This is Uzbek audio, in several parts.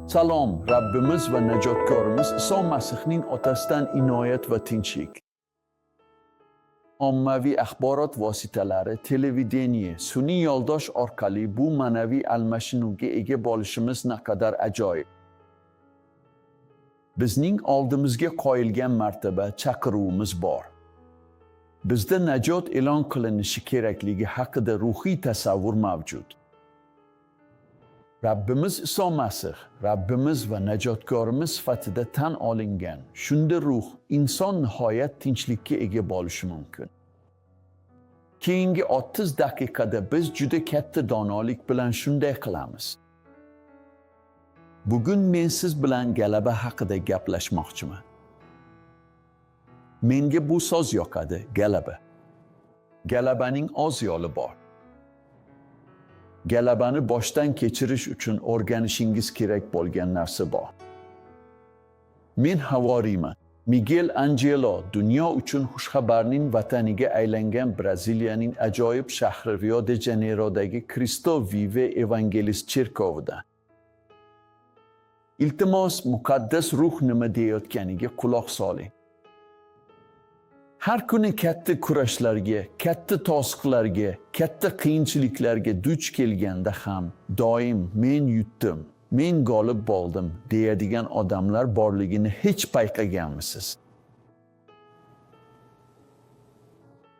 Salom, Rabbimiz va Najotkorimiz Iso Masihning otasidan inoyat va tinchlik. Ommaviy axborot vositalari, televideniye, sun'iy yo'ldosh orqali bu ma'naviy almashinuvga ega bo'lishimiz naqadar ajoyib. Bizning oldimizga qo'yilgan martaba, chaqiruvimiz bor. Bizda najot e'lon qilinishi kerakligi haqida ruhiy tasavvur mavjud. Rabbimiz Iso Masih, Rabbimiz va Najotkorimiz sifatida tan olingan. Shunda ruh, inson nihoyat tinchlikka ega bo'lishi mumkin. Keyingi 30 daqiqada biz juda katta donolik bilan shunday qilamiz. Bugun men siz bilan g'alaba haqida gaplashmoqchiman. Menga bu so'z yoqadi, g'alaba. G'alabaning oz yo'li bor. G'alabani boshdan kechirish uchun o'rganishingiz kerak bo'lgan narsa bor. Men havoriyman. Miguel Angelo dunyo uchun xushxabarning vataniga aylangan Braziliyaning ajoyib shahri Rio de Janeirodagi Cristo Vive Evangelist cherkovidan. Iltimos, muqaddas ruh nima deyayotganiga quloq soling. Har kuni katta kurashlarga, katta to'siqlarga, katta qiyinchiliklarga duch kelganda ham doim men yutdim, men g'olib bo'ldim deyadigan odamlar borligini hech payqaganmisiz?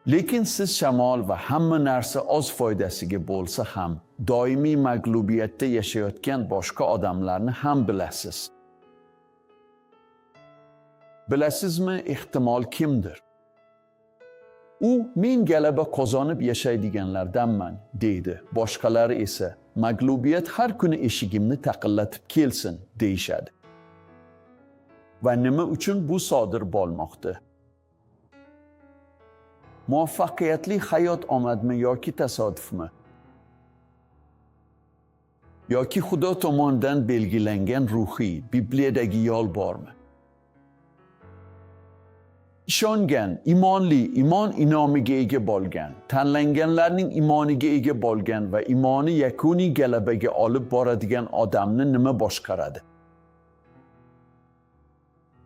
Lekin siz shamol va hamma narsa o'z foydasiga bo'lsa ham doimiy mag'lubiyatda yashayotgan boshqa odamlarni ham bilasiz. Bilasizmi, ehtimol kimdir? U men g'alaba qozonib yashaydiganlardanman deydi. Boshqalari esa mag'lubiyat har kuni eshigimni taqillatib kelsin deyishadi. Va nima uchun bu sodir bo'lmoqda? Muvaffaqiyatli hayot omadmi yoki tasodifmi? Yoki Xudo tomonidan belgilangan ruhiy, Bibliyadagi yo'l bormi? Ishongan, imonli, imon inomiga ega bo'lgan, tanlanganlarning imoniga ega bo'lgan va imoni yakuniy g'alabaga olib boradigan odamni nima boshqaradi?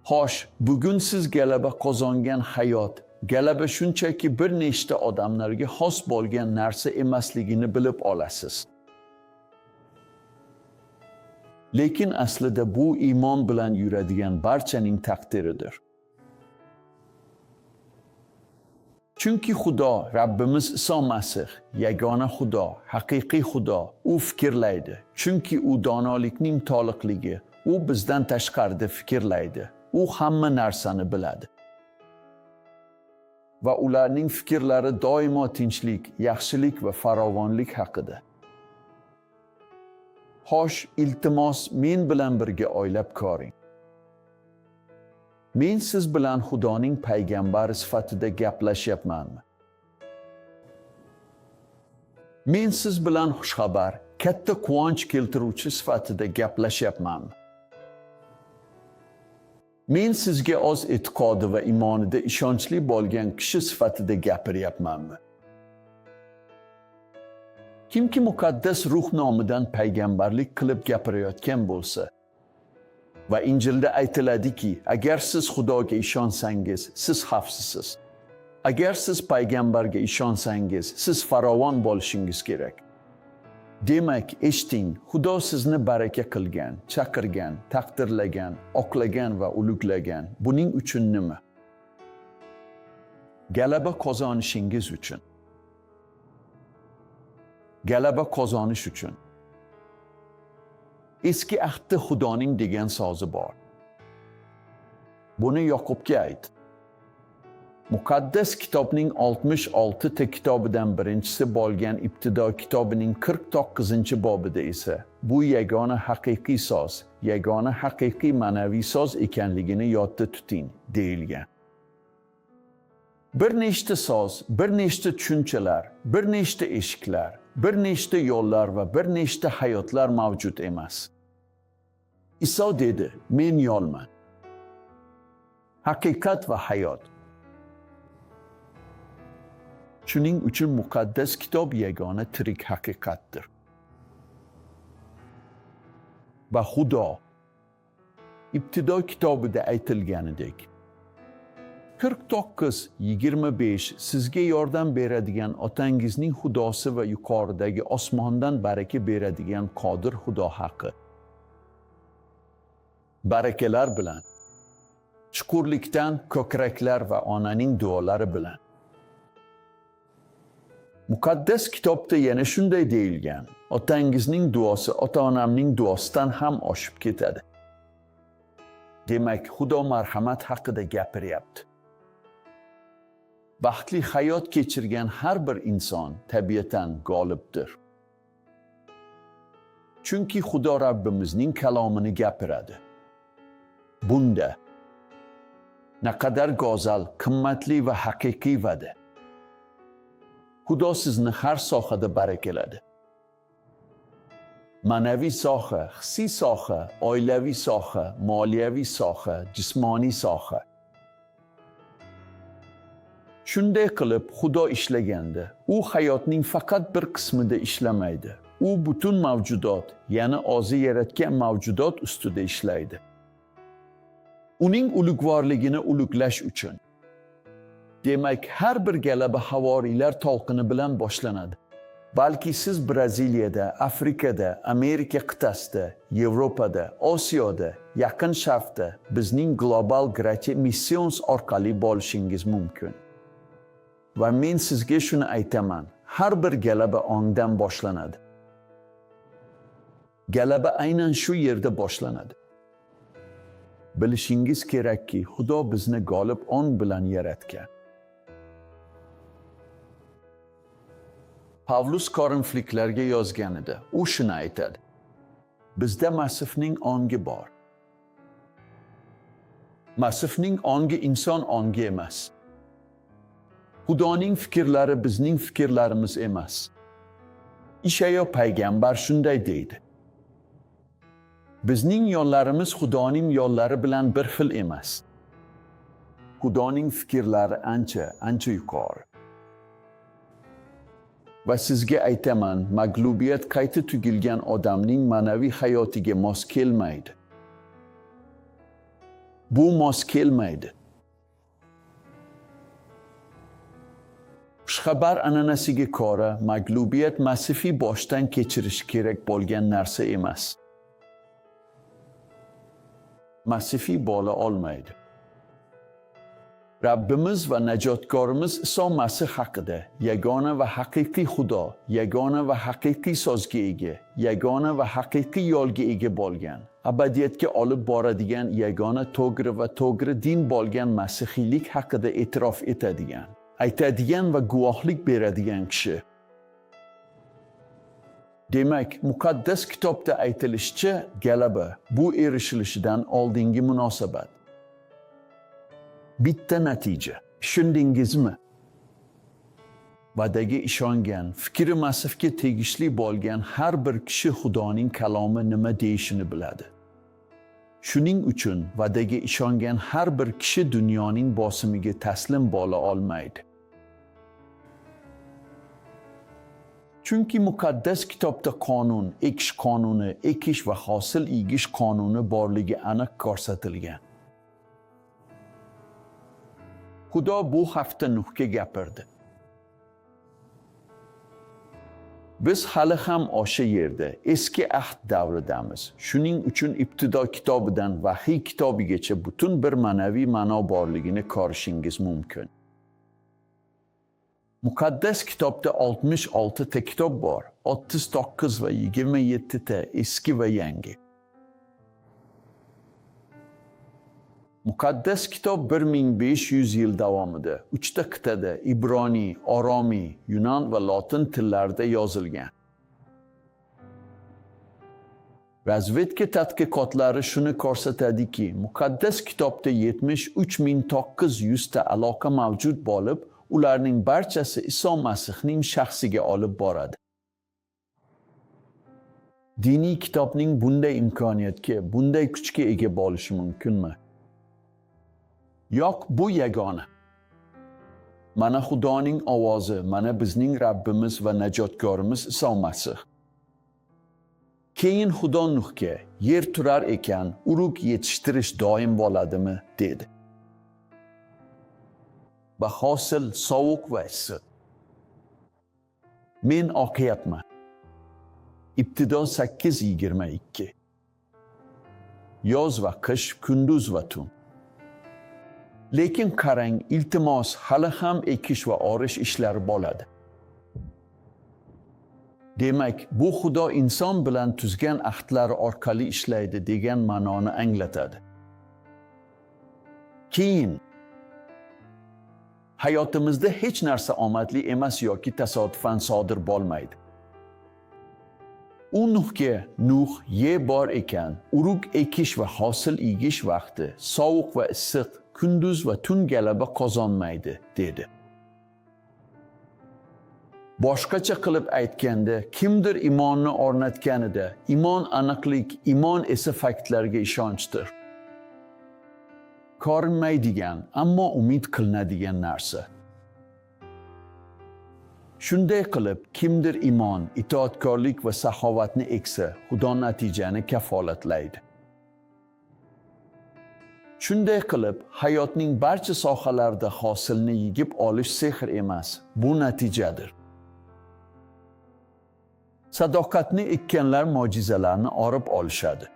Xo'sh, bugun siz g'alaba qozongan hayot, g'alaba shunchaki bir nechta odamlarga xos bo'lgan narsa emasligini bilib olasiz. Lekin aslida bu iymon bilan yuradigan barchaning taqdiridir. Chunki Xudo, Rabbimiz Iso Masih, yagona Xudo, haqiqiy Xudo, u fikrlaydi. Chunki u donolikning to'liqligi, u bizdan tashqarida fikrlaydi. U hamma narsani biladi. Va ularning fikrlari doimo tinchlik, yaxshilik va farovonlik haqida. Xo'sh, iltimos, men bilan birga o'ylab ko'ring. Men siz bilan Xudoning payg'ambari sifatida gaplashyapmanmi? Men siz bilan xushxabar, katta quvonch keltiruvchi sifatida gaplashyapmanmi? Men sizga o'z e'tiqodi va imonida ishonchli bo'lgan kishi sifatida gapiryapmanmi? Kimki muqaddas ruh nomidan payg'ambarlik qilib gapirayotgan bo'lsa va Injilda aytiladiki, agar siz Xudoga ishonsangiz, siz xavfsizsiz. Agar siz payg'ambarga ishonsangiz, siz farovon bo'lishingiz kerak. Demak, eshiting, Xudo sizni baraka qilgan, chaqirgan, taqdirlagan, oqlagan va ulug'lagan. Buning uchun nima? G'alaba qozonishingiz uchun. G'alaba qozonish uchun. Eski ahdda Xudoning degan so'zi bor. Buni Yoqubga ayt. Muqaddas kitobning 66 ta kitobidan birinchisi bo'lgan Ibtido kitobining 49-bobida esa bu yagona haqiqiy so'z, yagona haqiqiy ma'naviy so'z ekanligini yodda tuting deyilgan. Bir nechta so'z, bir nechta tushunchalar, bir nechta eshiklar, bir nechta yo'llar va bir nechta hayotlar mavjud emas. Iso dedi, men yo'lman. Haqiqat va hayot. Shuning uchun muqaddas kitob yagona tirik haqiqatdir. Va Xudo, ibtido kitobida aytilganidek 49-25 sizga yordam beradigan otangizning xudosi va yuqoridagi osmondan baraka beradigan qodir Xudo haqi. Barakalar bilan, chuqurlikdan ko'kraklar va onaning duolari bilan. Muqaddas kitobda yana shunday deyilgan: otangizning duosi ota-onamning duosidan ham oshib ketadi. Demak, Xudo marhamat haqida gapiryapti. Baxtli hayot kechirgan har bir inson tabiatan g'olibdir. Chunki Xudo Rabbimizning kalomini gapiradi. Bunda naqadar go'zal, qimmatli va haqiqiy va'da. Xudo sizni har sohada barakaladi. Ma'naviy soha, hissiy soha, oilaviy soha, moliyaviy soha, jismoniy soha. Shunday qilib, Xudo ishlaganda, u hayotning faqat bir qismida ishlamaydi. U butun mavjudot, ya'ni o'zi yaratgan mavjudot ustida ishlaydi. Uning ulug'vorligini ulug'lash uchun. Demak, har bir g'alaba havoriylar to'lqini bilan boshlanadi. Balki siz Braziliyada, Afrikada, Amerika qit'asida, Yevropada, Osiyoda, Yaqin Sharqda bizning Global Grace Missions orqali bo'lishingiz mumkin. Va men sizga shuni aytaman, har bir g'alaba ongdan boshlanadi. G'alaba aynan shu yerda boshlanadi. Bilishingiz kerakki, Xudo bizni g'olib ong bilan yaratgan. Pavlus Korinfliklarga yozganida u shuni aytadi: bizda Masifning ongi bor. Masifning ongi inson ongi emas. Xudoning fikrlari bizning fikrlarimiz emas. Ishayo payg'ambar shunday deydi: bizning yo'llarimiz Xudoning yo'llari bilan bir xil emas. Xudoning fikrlari ancha yuqori. Va sizga aytaman, mag'lubiyat qayta tugilgan odamning ma'naviy hayotiga mos kelmaydi. Bu mos kelmaydi. Xushxabar an'anasiga ko'ra, mag'lubiyat masifiy boshdan kechirish kerak bo'lgan narsa emas. Masifiy bo'la olmaydi. Rabbimiz va najotkorimiz Iso Masih haqida yagona va haqiqiy Xudo, yagona va haqiqiy so'zga ega, yagona va haqiqiy yo'lga ega bo'lgan, abadiyatga olib boradigan yagona to'g'ri va to'g'ri din bo'lgan masihiylik haqida e'tirof etadigan, aytadigan va guvohlik beradigan kishi. Demak, muqaddas kitobda aytilishicha, g'alaba bu erishilishidan oldingi munosabat. Bitta natija. Tushundingizmi? Va'daga ishongan, fikri Masihga tegishli bo'lgan har bir kishi Xudoning kalomi nima deyishini biladi. Shuning uchun va'daga ishongan har bir kishi dunyoning bosimiga taslim bo'la olmaydi. Chunki muqaddas kitobda qonun, ekish qonuni, ekish va hosil egish qonuni borligi aniq ko'rsatilgan. Xudo bu hafta Nuhga gapirdi. Biz hali ham o'sha yerda, eski ahd davridamiz. Shuning uchun ibtido kitobidan vahiy kitobigacha butun bir ma'naviy ma'no borligini ko'rishingiz mumkin. Muqaddas kitobda 66 ta kitob bor, 39 va 27 ta eski va yangi. Muqaddas kitob 1500 yil davomida 3 ta qit'ada Ibroniy, Oromiy, Yunon va Lotin tillarida yozilgan. Razvedka tadqiqotlari shuni ko'rsatadiki, muqaddas kitobda 73900 ta aloqa mavjud bo'lib, ularning barchasi Iso Masihning shaxsiga olib boradi. Diniy kitobning bunday imkoniyatga, bunday kuchga ega bo'lishi mumkinmi? Yo'q, bu yagona. Mana Xudoning ovozi, mana bizning Rabbimiz va najotkorimiz Iso Masih. Keyin Xudo Nuhga yer turar ekan, urug' yetishtirish doim bo'ladimi dedi. Va hosil sovuq va issiq. Men o'qiyapman. İbtido 8:22. Yoz va qish, kunduz va tun. Lekin qarang, iltimos, hali ham ekish va orish ishlari bo'ladi. Demak, bu Xudo inson bilan tuzgan ahdlari orqali ishlaydi degan ma'noni anglatadi. Keyin hayotimizda hech narsa omadli emas yoki tasodifan sodir bo'lmaydi. U Nuhga Nuh yer bor ekan, urug' ekish va hosil egish vaqti sovuq va issiq, kunduz va tun g'alaba qozonmaydi dedi. Boshqacha qilib aytganda, kimdir imonni o'rnatganida, imon aniqlik, imon esa faktlarga ishonchdir. Ko'rinmaydigan, ammo umid qilinadigan narsa. Shunday qilib, kimdir imon, itoatkorlik va saxovatni eksa, Xudo natijani kafolatlaydi. Shunday qilib, hayotning barcha sohalarida hosilni yigib olish sehr emas, bu natijadir. Sadoqatni ekkanlar mo'jizalarni orib olishadi.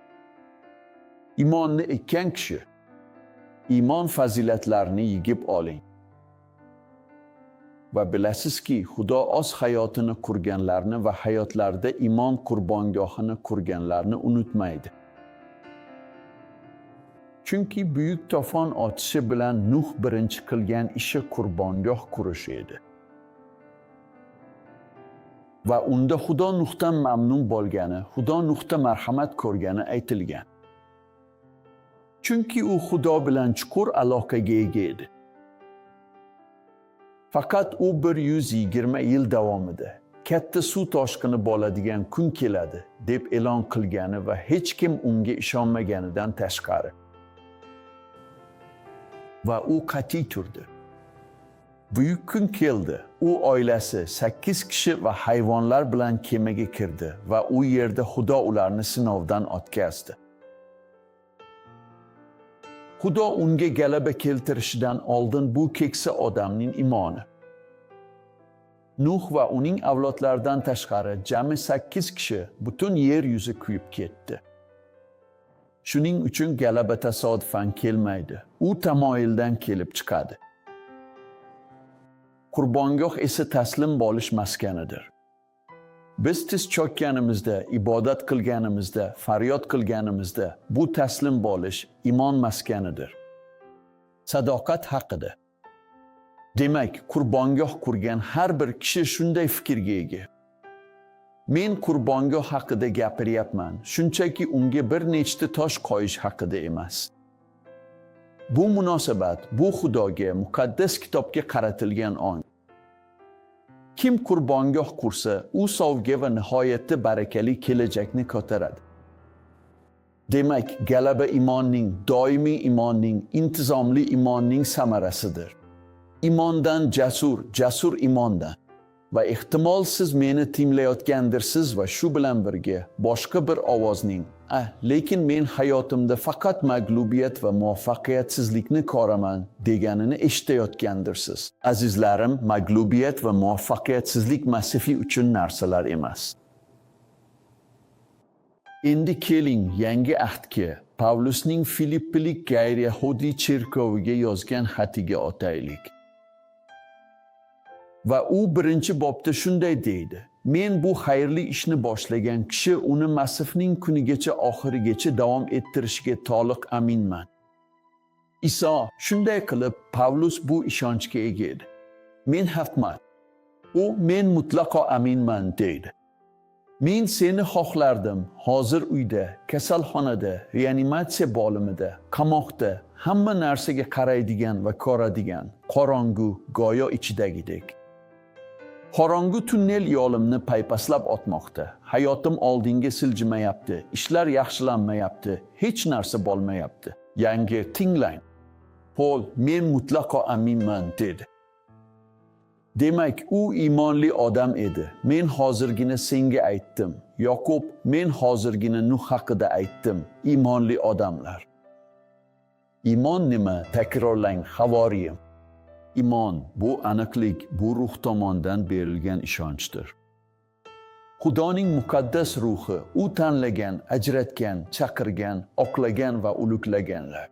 Imonni ekkan kishi, iymon fazilatlarini yigib oling. Va bilasizki, Xudo o'z hayotini qurganlarni va hayotlarida iymon qurbongohini qurganlarni unutmaydi. Chunki buyuk to'fon otishi bilan Nuh birinchi qilgan ishi qurbongoh qurish edi. Va unda Xudo Nuhdan mamnun bo'lgani, Xudo Nuhda marhamat ko'rgani aytilgan. Chunki u Xudo bilan chuqur aloqaga ega edi. Faqat u 120 yil davomida katta suv toshqini bo'ladigan kun keladi deb e'lon qilgani va hech kim unga ishonmaganidan tashqari. Va u qat'iy turdi. Buyuk kun keldi. U oilasi 8 kishi va hayvonlar bilan kemaga kirdi va u yerda Xudo ularni sinovdan o'tkazdi. Xudo unga g'alaba keltirishidan oldin bu keksa odamning imoni. Nuh va uning avlodlaridan tashqari jami 8 kishi butun yer yuzi kuyib ketdi. Shuning uchun g'alaba tasodifan kelmaydi. U tamoyildan kelib chiqadi. Qurbongoh esa taslim bo'lish maskanidir. Biz tiz cho'kkanimizda, ibodat qilganimizda, faryod qilganimizda bu taslim bo'lish iymon maskanidir. Sadoqat haqida. Demak, qurbongoh qurgan har bir kishi shunday fikrga ega. Men qurbongoh haqida gapiryapman, shunchaki unga bir nechta tosh qo'yish haqida emas. Bu munosabat, bu Xudoga, muqaddas kitobga qaratilgan ong. Kim qurbongoh qursa, u sovg'a va nihoyatda barakali kelajakni ko'taradi. Demak, g'alaba imonning, doimiy imonning, intizomli imonning samarasidir. Imondan jasur, jasur imondan. Va ehtimol siz meni tinglayotgandirsiz va shu bilan birga boshqa bir ovozning, lekin men hayotimda faqat mag'lubiyat va muvaffaqiyatsizlikni ko'raman deganini eshitayotgandirsiz. Azizlarim, mag'lubiyat va muvaffaqiyatsizlik masifiy uchun narsalar emas. Endi keling yangi ahdga, Pavlusning Filippilik g'ayriyahudiy cherkoviga yozgan xatiga o'taylik. Va u birinchi bobda shunday deydi: Men bu xayrli ishni boshlagan kishi uni masifning kunigacha oxirigacha davom ettirishiga to'liq aminman. Iso shunday qilib Pavlus bu ishonchga ega edi. Men haqman. Men mutlaqo aminman deydi. Men seni xohlardim, hozir uyda, kasalxonada, reanimatsiya bo'limida, qamoqda, hamma narsaga qaraydigan va ko'radigan, qorong'u, go'yo ichidagidek. Qorong'u tunnel yo'limni paypaslab o'tmoqda. Hayotim oldinga siljimayapti, ishlar yaxshilanmayapti, hech narsa bo'lmayapti. Yangi tinglang. Pol, men mutlaqo aminman dedi. Demak, u iymonli odam edi. Men hozirgina senga aytdim. Yakob, men hozirgina Nuh haqida aytdim, iymonli odamlar. Iymon nima? Takrorlang, havoriyim. Iymon bu aniqlik, bu ruh tomonidan berilgan ishonchdir. Xudoning muqaddas ruhi, u tanlagan, ajratgan, chaqirgan, oqlagan va ulug'laganlar.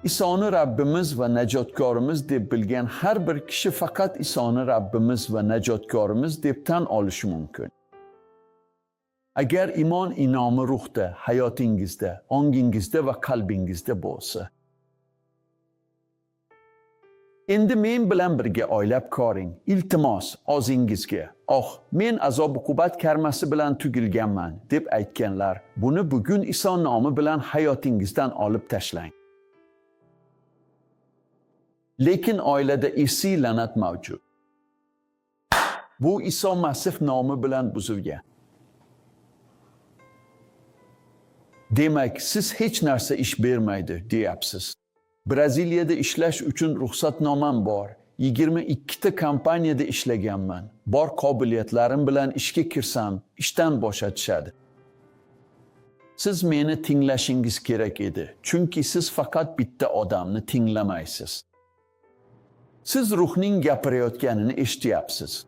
Isoni Rabbimiz va najotkorimiz deb bilgan har bir kishi faqat Isoni Rabbimiz va najotkorimiz deb tan olishi mumkin. Agar iymon inomi ruhda, hayotingizda, ongingizda va qalbingizda bo'lsa. Endi men bilan birga oylab ko'ring. Iltimos, o'zingizga, men azob-uqubat karmasi bilan tugilganman deb aytganlar, buni bugun Iso nomi bilan hayotingizdan olib tashlang. Lekin oilada irsiy la'nat mavjud. Bu Iso Masih nomi bilan buzilgan. Demak, siz hech narsa ish bermaydi, deyapsiz. Braziliyada ishlash uchun ruxsatnomam bor. 22 ta kompaniyada ishlaganman. Bor qobiliyatlarim bilan ishga kirsam, ishdan bo'shatishadi. Siz meni tinglashingiz kerak edi, chunki siz faqat bitta odamni tinglamaysiz. Siz ruhning gapirayotganini eshityapsiz.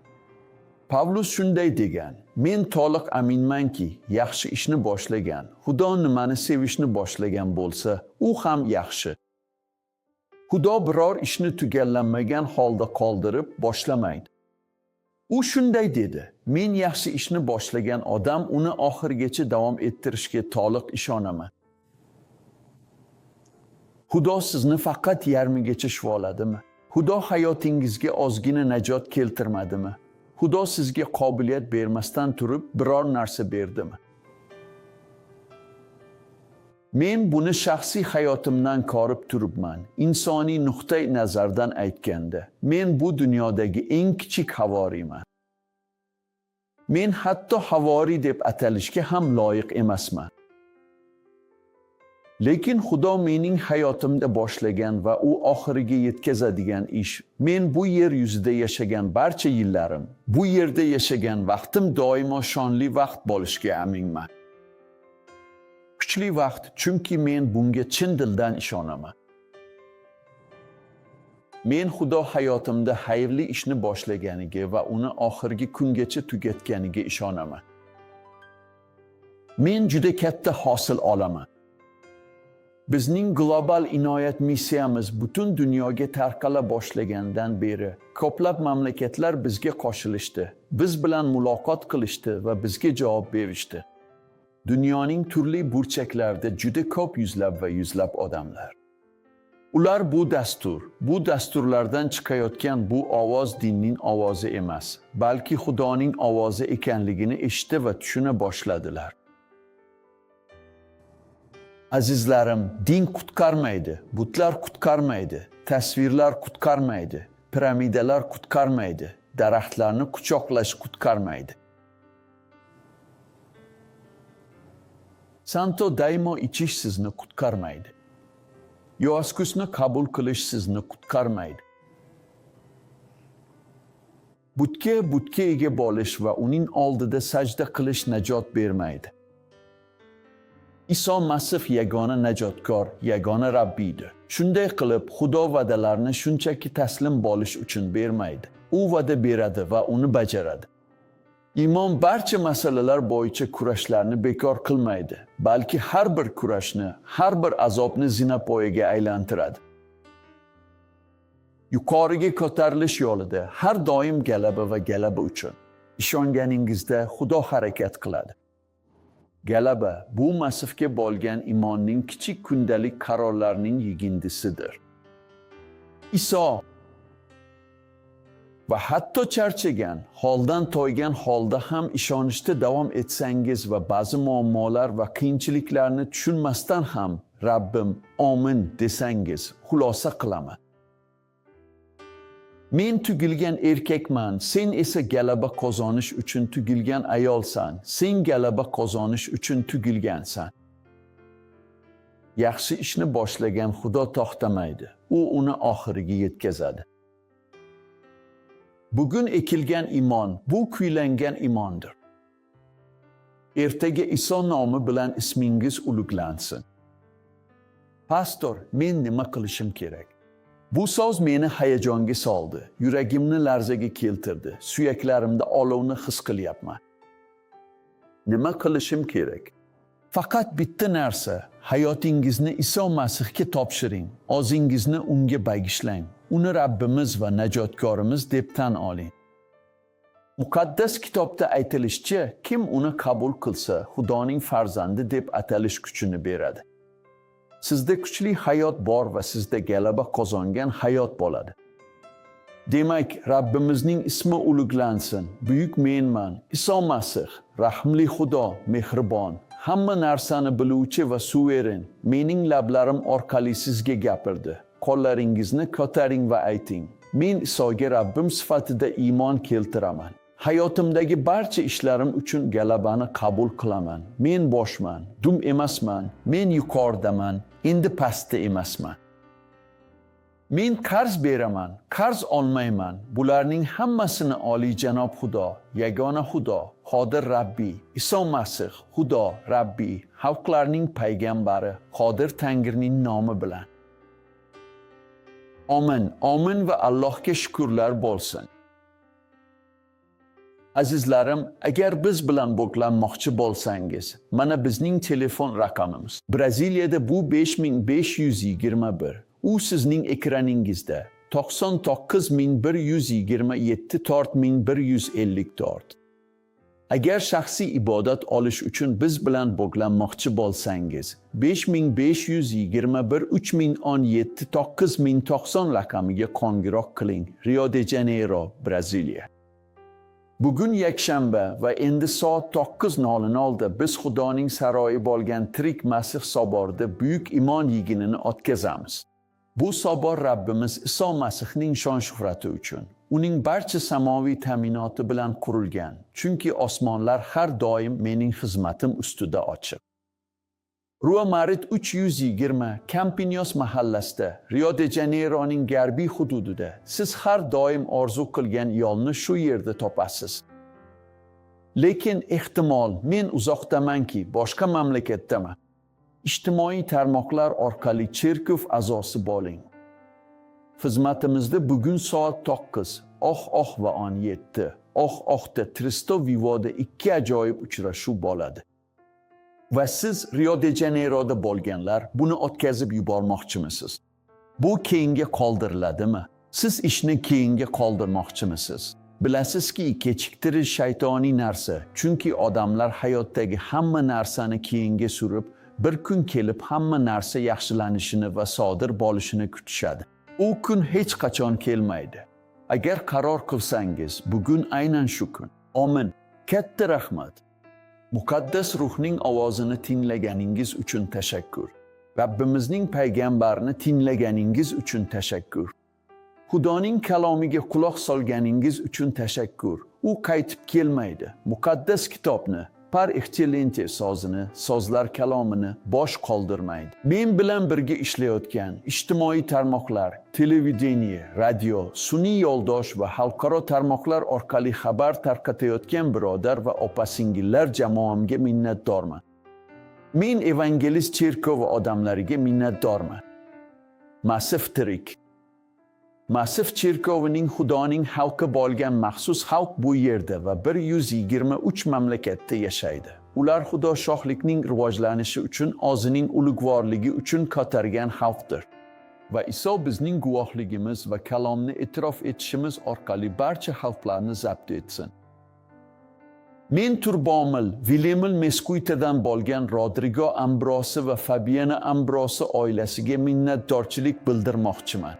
Pavlus shunday degan, men to'liq aminmanki, yaxshi ishni boshlagan, Xudo nimani sevishni boshlagan bo'lsa, u ham yaxshi. Xudo biror ishni tugallanmagan holda qoldirib boshlamaydi. U shunday dedi, men yaxshi ishni boshlagan odam uni oxirigacha davom ettirishga to'liq ishonaman. Xudo sizni faqat yarmigacha shifoladimi? Xudo hayotingizga ozgina najot keltirmadimi? Xudo sizga qobiliyat bermasdan turib biror narsa berdimi? Men buni shaxsiy hayotimdan ko'rib turibman. Insoniy nuqtai nazardan aytganda, men bu dunyodagi eng kichik havoriyman. Men hatto havoriy deb atalishga ham loyiq emasman. Lekin Xudo mening hayotimda boshlagan va u oxiriga yetkazadigan ish, men bu yer yuzida yashagan barcha yillarim, bu yerda yashagan vaqtim doimo shonli vaqt bo'lishiga aminman. Kuchli vaqt, chunki men bunga chin dildan ishonaman. Men Xudo hayotimda xayrli ishni boshlaganiga va uni oxirgi kungacha tugatganiga ishonaman. Men juda katta hosil olaman. Bizning global inoyat missiyamiz butun dunyoga tarqala boshlagandan beri ko'plab mamlakatlar bizga qo'shilishdi, biz bilan muloqot qilishdi va bizga javob berishdi. Dunyoning turli burchaklarida juda ko'p yuzlab va yuzlab odamlar. Ular bu dasturlardan chiqayotgan bu ovoz dinning ovozi emas, balki Xudoning ovozi ekanligini eshitdi va tushuna boshladilar. Azizlarim, din qutqarmaydi, butlar qutqarmaydi, tasvirlar qutqarmaydi, piramidalar qutqarmaydi, daraxtlarni quchoqlash qutqarmaydi. Santo daimo ichish sizni qutqarmaydi. Yoaskusni qabul qilish sizni qutqarmaydi. Butga ega bo'lish va uning oldida sajda qilish najot bermaydi. Iso Masih yagona najotkor, yagona Rabbiydir. Shunday qilib, Xudo va'dalarni shunchaki taslim bo'lish uchun bermaydi. U va'da beradi va uni bajaradi. Iymon barcha masalalar bo'yicha kurashlarni bekor qilmaydi, balki har bir kurashni, har bir azobni zinapoyaga aylantiradi. Yuqoriga ko'tarilish yo'lida har doim g'alaba va g'alaba uchun ishonganingizda Xudo harakat qiladi. G'alaba bu Masihga bo'lgan iymonning kichik kundalik qarorlarining yigindisidir. Iso va hatto charchagan, holdan toygan holda ham ishonishda davom etsangiz va ba'zi muammolar va qiyinchiliklarni tushunmasdan ham Rabbim omin desangiz, xulosa qilaman. Men tugilgan erkakman, sen esa g'alaba qozonish uchun tugilgan ayolsan, sen g'alaba qozonish uchun tugilgansan. Yaxshi ishni boshlagan Xudo to'xtamaydi, u uni oxiriga yetkazadi. Bugun ekilgan iymon, bu kuylangan iymondir. Ertaga Iso nomi bilan ismingiz ulug'lansin. Pastor, men nima qilishim kerak? Bu so'z meni hayajonga soldi, yuragimni larzaga keltirdi, suyaklarimda olovni his qilyapman. Nima qilishim kerak? Faqat bitta narsa, hayotingizni Iso Masihga topshiring, o'zingizni unga bagishlang, uni Rabbimiz va najotkorimiz deb tan oling. Muqaddas kitobda aytilishicha, kim uni qabul qilsa, Xudoning farzandi deb atalish kuchini beradi. Sizda kuchli hayot bor va sizda g'alaba qozongan hayot bo'ladi. Demak, Rabbimizning ismi ulug'lansin. Buyuk menman, Iso Masih, rahmli Xudo, mehribon, hamma narsani biluvchi va suveren, mening lablarim orqali sizga gapirdi. Qo'llaringizni ko'taring va ayting: Men Isoga Rabbim sifatida iymon keltiraman. Hayotimdagi barcha ishlarim uchun g'alabani qabul qilaman. Men boshman, dum emasman, men yuqoridaman, endi pastda emasman. Men qarz beraman, qarz olmayman. Bularning hammasini Oliyjanob Xudo, yagona Xudo, Qodir Rabbiy, Iso Masih, Xudo, Rabbiy, xalqlarning payg'ambari, Qodir Tangrining nomi bilan. Amin, amin va Allohga shukrlar bo'lsin. Azizlarim, agar biz bilan bog'lanmoqchi bo'lsangiz, mana bizning telefon raqamimiz. Braziliyada bu 5521. U sizning ekraningizda 99127 4154. Agar shaxsiy ibodat olish uchun biz bilan bog'lanmoqchi bo'lsangiz, 5521 3017 9090 raqamiga qo'ng'iroq qiling. Rio de Janeiro, Braziliya. Bugun yakshanba va endi soat 9:00da biz Xudoning saroyi bo'lgan Tirik Masih soborida buyuk iymon yig'inini o'tkazamiz. Bu sobor Rabbimiz Iso Masihning shon-shuhrati uchun, uning barcha samoviy ta'minoti bilan qurilgan, chunki osmonlar har doim mening xizmatim ustida ochiq. Rua Marit 320 Campinos mahallasida, Rio de Janeironing garbiy hududida siz har doim orzu qilgan yo'lni shu yerda topasiz. Lekin ehtimol men uzoqdamanki, boshqa mamlakatdaman. Ijtimoiy tarmoqlar orqali cherkov a'zosi bo'ling. Xizmatimizda bugun soat 9, oh va 17, oh-ohda Tristo Vivoda 2 ajoyib uchrashuv bo'ladi. Va siz Rio de Janeiroda bo'lganlar buni o'tkazib yubormoqchimisiz? Bu keyinga qoldiriladimi? Siz ishni keyinga qoldirmoqchimisiz? Bilasizki, kechiktirish shaytoniy narsa, chunki odamlar hayotdagi hamma narsani keyinga surib, bir kun kelib hamma narsa yaxshilanishini va sodir bo'lishini kutishadi. U kun hech qachon kelmaydi. Agar qaror qilsangiz, bugun aynan shu kun. Amin. Katta rahmat. Muqaddas ruhning ovozini tinglaganingiz uchun tashakkur. Rabbimizning payg'ambarini tinglaganingiz uchun tashakkur. Xudoning kalomiga quloq solganingiz uchun tashakkur. U qaytib kelmaydi. Muqaddas kitobni, par excellence sozini, sozlar kalomini bosh qoldirmaydi. Men bilan birga ishlayotgan ijtimoiy tarmoqlar, televideniye, radio, sun'iy yo'ldosh va xalqaro tarmoqlar orqali xabar tarqatayotgan birodar va opa-singillar jamoamga minnatdorman. Men evangelist cherkov va odamlariga minnatdorman. Masih tirik. Masih cherkovining Xudoning xalqi bo'lgan maxsus xalq bu yerda va 123 mamlakatda yashaydi. Ular Xudo shohlikning rivojlanishi uchun, o'zining ulug'vorligi uchun ko'targan xalqdir. Va Iso bizning guvohligimiz va kalomni e'tirof etishimiz orqali barcha xalqlarni zabt etsin. Men Turbomil, Vilemil Mesquitadan bo'lgan Rodrigo Ambrosi va Fabiana Ambrosi oilasiga minnatdorchilik bildirmoqchiman.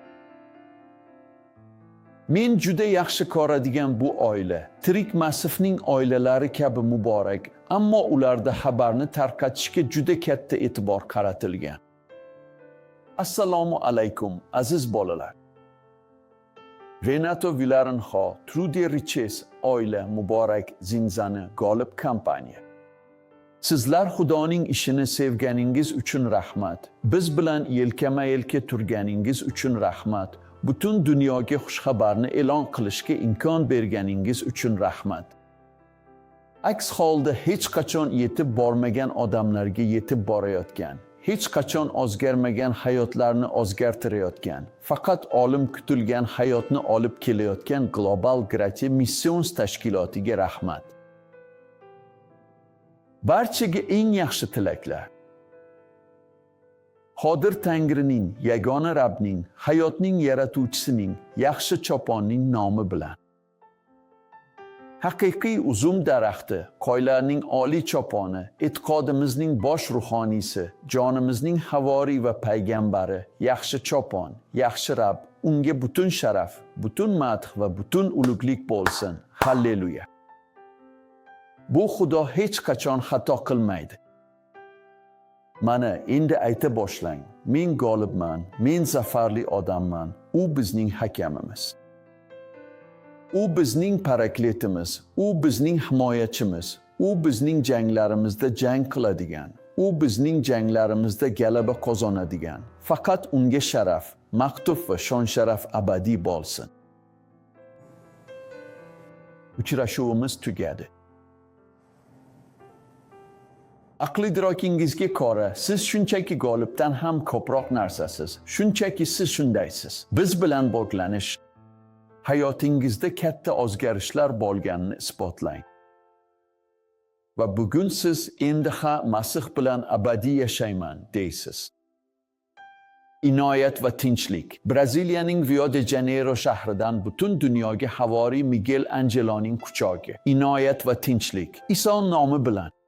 Men juda yaxshi ko'radigan bu oila, Tirik Masihning oilalari kabi muborak, ammo ularda xabarni tarqatishga juda katta e'tibor qaratilgan. Assalomu alaykum, aziz bolalar. Renato Villarenjo, Trudy Riches oila muborak zinzani g'olib kompaniya. Sizlar Xudoning ishini sevganingiz uchun rahmat. Biz bilan yelkama-yelka turganingiz uchun rahmat. butun dunyoga xushxabarni e'lon qilishga imkon berganingiz uchun rahmat. Aks holda hech qachon yetib bormagan odamlarga yetib borayotgan, hech qachon o'zgarmagan hayotlarni o'zgartirayotgan, faqat olim kutilgan hayotni olib kelayotgan Global Grace Missions tashkilotiga rahmat. Barchaga eng yaxshi tilaklar. Qodir Tangrining, yagona Rabbning, hayotning yaratuvchisining, yaxshi choponning nomi bilan. Haqiqiy uzum daraxti, qoylarning oliy choponi, e'tiqodimizning bosh ruhoniysi, jonimizning havoriy va paygambari, yaxshi chopon, yaxshi Rabb, unga butun sharaf, butun madh va butun ulug'lik bo'lsin. Halleluya. Bu Xudo hech qachon xato qilmaydi. Mana endi ayta boshlang. Men g'olibman, men zafarli odamman. U bizning hakamimiz. U bizning parakletimiz, u bizning himoyachimiz, u bizning janglarimizda jang qiladigan, u bizning janglarimizda g'alaba qozonadigan. Faqat unga sharaf, maqtuf va shon-sharaf abadiy bo'lsin. Uchrashuvimiz tugadi. Aqli idrokingizga ko'ra, siz shunchaki g'olibdan ham ko'proq narsasiz. Shunchaki siz shundaysiz. Biz bilan bog'lanish hayotingizda katta o'zgarishlar bo'lganini isbotlang. Va bugun siz endi Masih bilan abadiy yashayman deysiz. Inoyat va tinchlik. Braziliyaning Rio de Janeiro shahridan butun dunyoga havoriy Miguel Angeloning quchog'i. Inoyat va tinchlik. Iso nomi bilan.